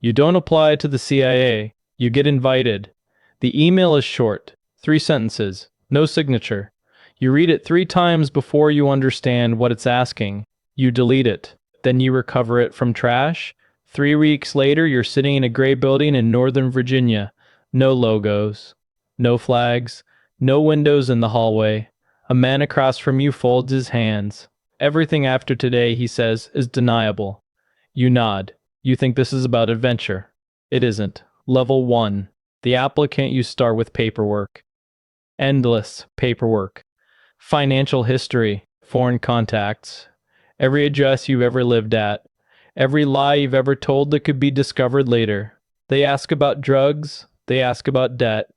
You don't apply to the CIA. You get invited. The email is short, 3 sentences, no signature. You read it 3 times before you understand what it's asking. You delete it. Then you recover it from trash. 3 weeks later, you're sitting in a gray building in Northern Virginia. No logos, no flags, no windows in the hallway. A man across from you folds his hands. Everything after today, he says, is deniable. You nod. You think this is about adventure. It isn't. Level 1. The applicant, you start with paperwork. Endless paperwork. Financial history. Foreign contacts. Every address you've ever lived at. Every lie you've ever told that could be discovered later. They ask about drugs. They ask about debt.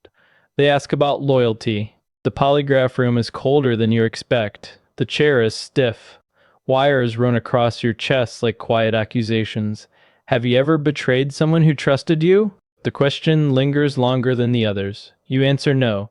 They ask about loyalty. The polygraph room is colder than you expect. The chair is stiff. Wires run across your chest like quiet accusations. Have you ever betrayed someone who trusted you? The question lingers longer than the others. You answer no.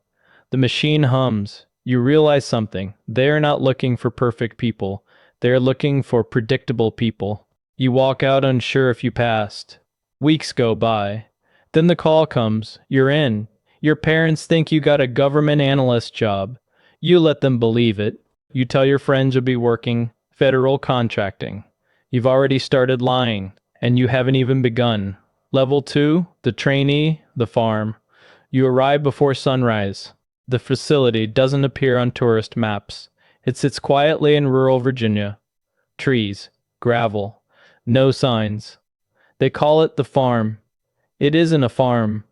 The machine hums. You realize something. They are not looking for perfect people. They are looking for predictable people. You walk out unsure if you passed. Weeks go by. Then the call comes. You're in. Your parents think you got a government analyst job. You let them believe it. You tell your friends you'll be working federal contracting. You've already started lying, and you haven't even begun. Level 2, the trainee, the farm. You arrive before sunrise. The facility doesn't appear on tourist maps. It sits quietly in rural Virginia. Trees, gravel, no signs. They call it the farm. It isn't a farm.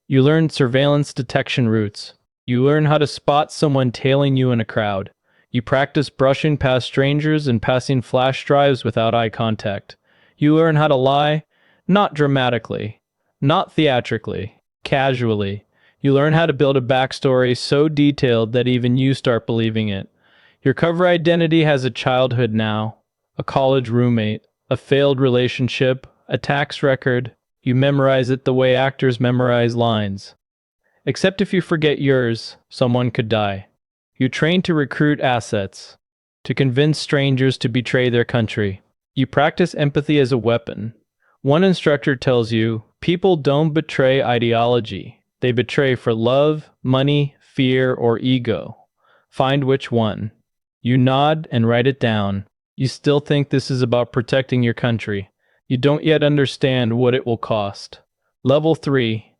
You learn surveillance detection routes. You learn how to spot someone tailing you in a crowd. You practice brushing past strangers and passing flash drives without eye contact. You learn how to lie, not dramatically, not theatrically, casually. You learn how to build a backstory so detailed that even you start believing it. Your cover identity has a childhood now, a college roommate, a failed relationship, a tax record. You memorize it the way actors memorize lines. Except if you forget yours, someone could die. You train to recruit assets, to convince strangers to betray their country. You practice empathy as a weapon. One instructor tells you, people don't betray ideology. They betray for love, money, fear, or ego. Find which one. You nod and write it down. You still think this is about protecting your country. You don't yet understand what it will cost. Level 3.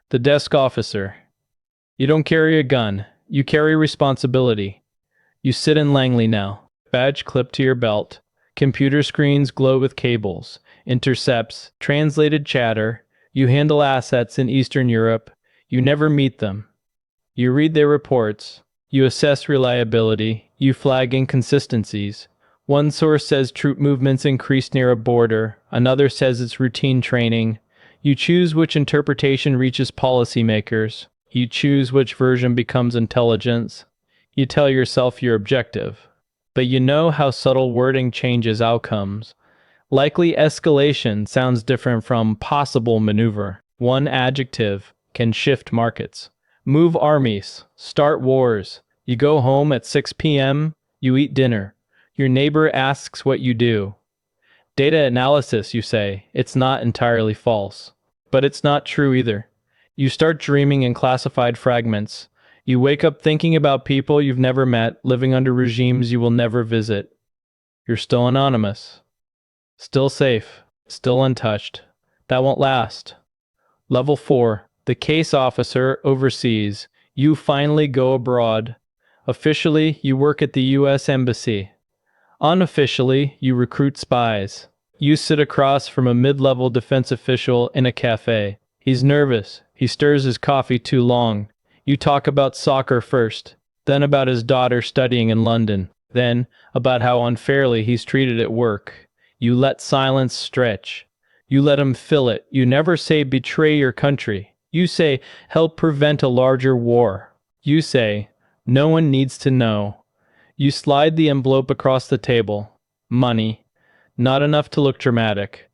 The desk officer. You don't carry a gun. You carry responsibility. You sit in Langley now. Badge clipped to your belt. Computer screens glow with cables. Intercepts. Translated chatter. You handle assets in Eastern Europe. You never meet them. You read their reports. You assess reliability. You flag inconsistencies. One source says troop movements increased near a border. Another says it's routine training. You choose which interpretation reaches policymakers. You choose which version becomes intelligence. You tell yourself you're objective. But you know how subtle wording changes outcomes. Likely escalation sounds different from possible maneuver. One adjective can shift markets. Move armies. Start wars. You go home at 6 p.m. You eat dinner. Your neighbor asks what you do. Data analysis, you say. It's not entirely false. But it's not true either. You start dreaming in classified fragments. You wake up thinking about people you've never met, living under regimes you will never visit. You're still anonymous. Still safe. Still untouched. That won't last. Level 4. The case officer overseas. You finally go abroad. Officially, you work at the U.S. Embassy. Unofficially, you recruit spies. You sit across from a mid-level defense official in a cafe. He's nervous. He stirs his coffee too long. You talk about soccer first, then about his daughter studying in London, then about how unfairly he's treated at work. You let silence stretch. You let him fill it. You never say betray your country. You say help prevent a larger war. You say no one needs to know. You slide the envelope across the table. Money. Not enough to look dramatic.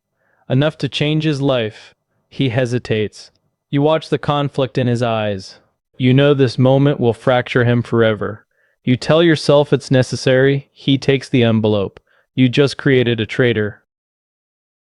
Enough to change his life. He hesitates. You watch the conflict in his eyes. You know this moment will fracture him forever. You tell yourself it's necessary. He takes the envelope. You just created a traitor.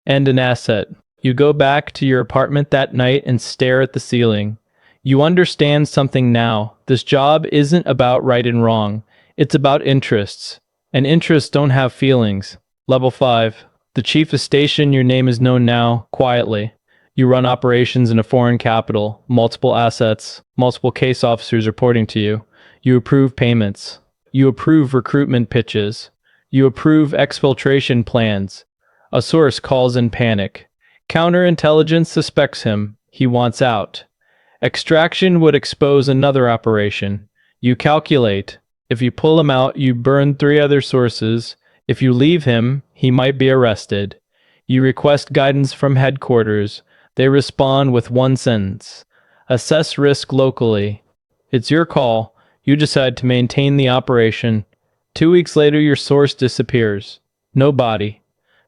And an asset. You go back to your apartment that night and stare at the ceiling. You understand something now. This job isn't about right and wrong. It's about interests. And interests don't have feelings. Level 5. The chief of station, your name is known now, quietly. You run operations in a foreign capital, multiple assets, multiple case officers reporting to you. You approve payments. You approve recruitment pitches. You approve exfiltration plans. A source calls in panic. Counterintelligence suspects him. He wants out. Extraction would expose another operation. You calculate. If you pull him out, you burn 3 other sources. If you leave him, he might be arrested. You request guidance from headquarters. They respond with one sentence. Assess risk locally. It's your call. You decide to maintain the operation. 2 weeks later, your source disappears. No body.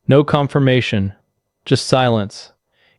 No confirmation. Just silence.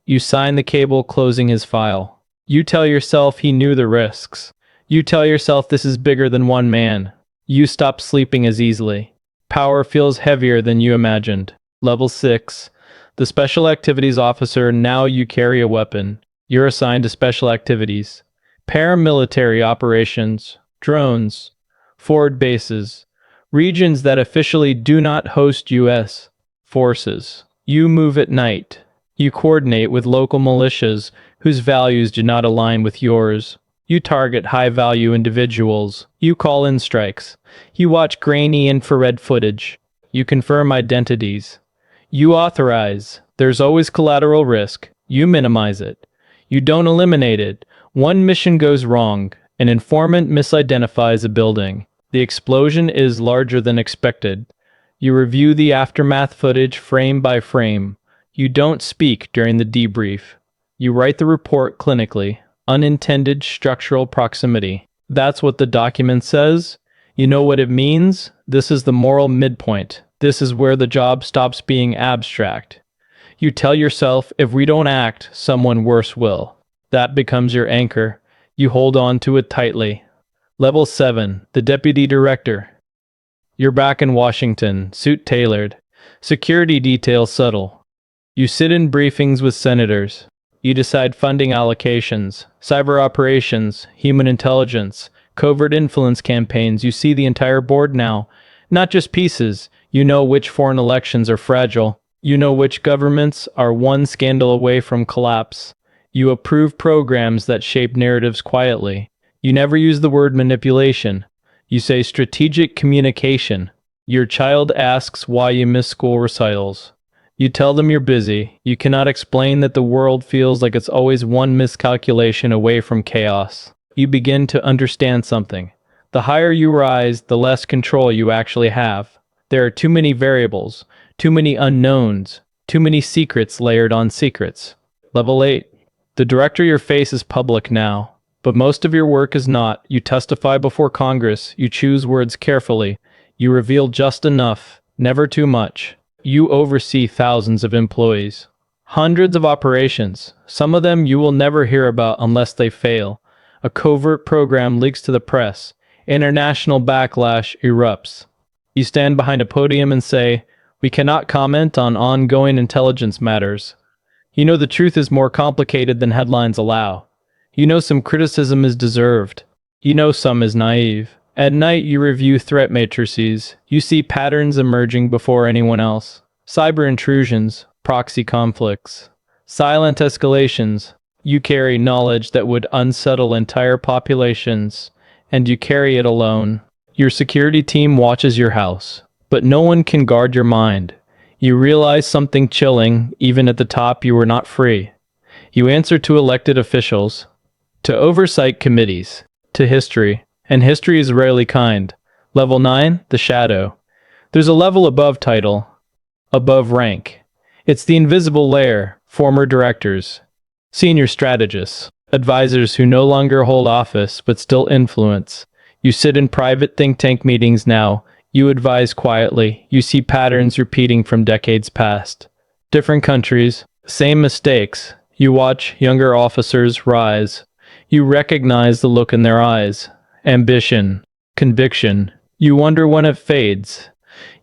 You sign the cable closing his file. You tell yourself he knew the risks. You tell yourself this is bigger than one man. You stop sleeping as easily. Power feels heavier than you imagined. Level 6. The Special Activities Officer, now you carry a weapon. You're assigned to Special Activities. Paramilitary operations, drones, forward bases, regions that officially do not host U.S. forces. You move at night. You coordinate with local militias whose values do not align with yours. You target high-value individuals. You call in strikes. You watch grainy infrared footage. You confirm identities. You authorize. There's always collateral risk. You minimize it. You don't eliminate it. One mission goes wrong. An informant misidentifies a building. The explosion is larger than expected. You review the aftermath footage frame by frame. You don't speak during the debrief. You write the report clinically. Unintended structural proximity. That's what the document says. You know what it means? This is the moral midpoint. This is where the job stops being abstract. You tell yourself, if we don't act, someone worse will. That becomes your anchor. You hold on to it tightly. Level 7. The Deputy Director. You're back in Washington, suit tailored. Security details subtle. You sit in briefings with senators. You decide funding allocations, cyber operations, human intelligence, covert influence campaigns. You see the entire board now, not just pieces. You know which foreign elections are fragile. You know which governments are one scandal away from collapse. You approve programs that shape narratives quietly. You never use the word manipulation. You say strategic communication. Your child asks why you miss school recitals. You tell them you're busy. You cannot explain that the world feels like it's always one miscalculation away from chaos. You begin to understand something. The higher you rise, the less control you actually have. There are too many variables, too many unknowns, too many secrets layered on secrets. Level 8. The director, your face is public now, but most of your work is not. You testify before Congress. You choose words carefully. You reveal just enough, never too much. You oversee thousands of employees, hundreds of operations. Some of them you will never hear about unless they fail. A covert program leaks to the press. International backlash erupts. You stand behind a podium and say, "We cannot comment on ongoing intelligence matters." You know the truth is more complicated than headlines allow. You know some criticism is deserved. You know some is naive. At night, you review threat matrices. You see patterns emerging before anyone else. Cyber intrusions, proxy conflicts, silent escalations. You carry knowledge that would unsettle entire populations, and you carry it alone. Your security team watches your house, but no one can guard your mind. You realize something chilling. Even at the top, you were not free. You answer to elected officials, to oversight committees, to history. And history is rarely kind. Level 9, the shadow. There's a level above title, above rank. It's the invisible layer, former directors, senior strategists, advisors who no longer hold office but still influence. You sit in private think tank meetings now. You advise quietly. You see patterns repeating from decades past. Different countries, same mistakes. You watch younger officers rise. You recognize the look in their eyes. Ambition, conviction. You wonder when it fades.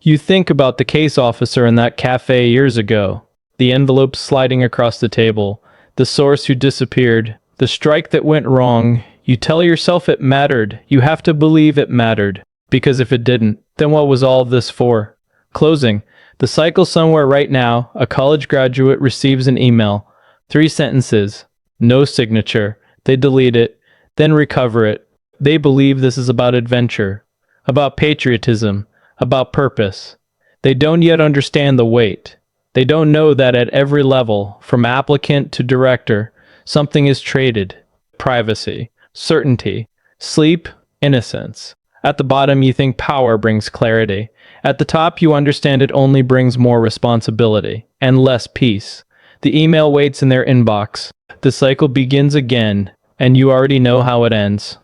You think about the case officer in that cafe years ago. The envelope sliding across the table, the source who disappeared, the strike that went wrong. You tell yourself it mattered. You have to believe it mattered. Because if it didn't, then what was all of this for? Closing. The cycle somewhere right now, a college graduate receives an email. 3 sentences. No signature. They delete it, then recover it. They believe this is about adventure, about patriotism, about purpose. They don't yet understand the weight. They don't know that at every level, from applicant to director, something is traded. Privacy, certainty, sleep, innocence. At the bottom, you think power brings clarity. At the top, you understand it only brings more responsibility and less peace. The email waits in their inbox. The cycle begins again, and you already know how it ends.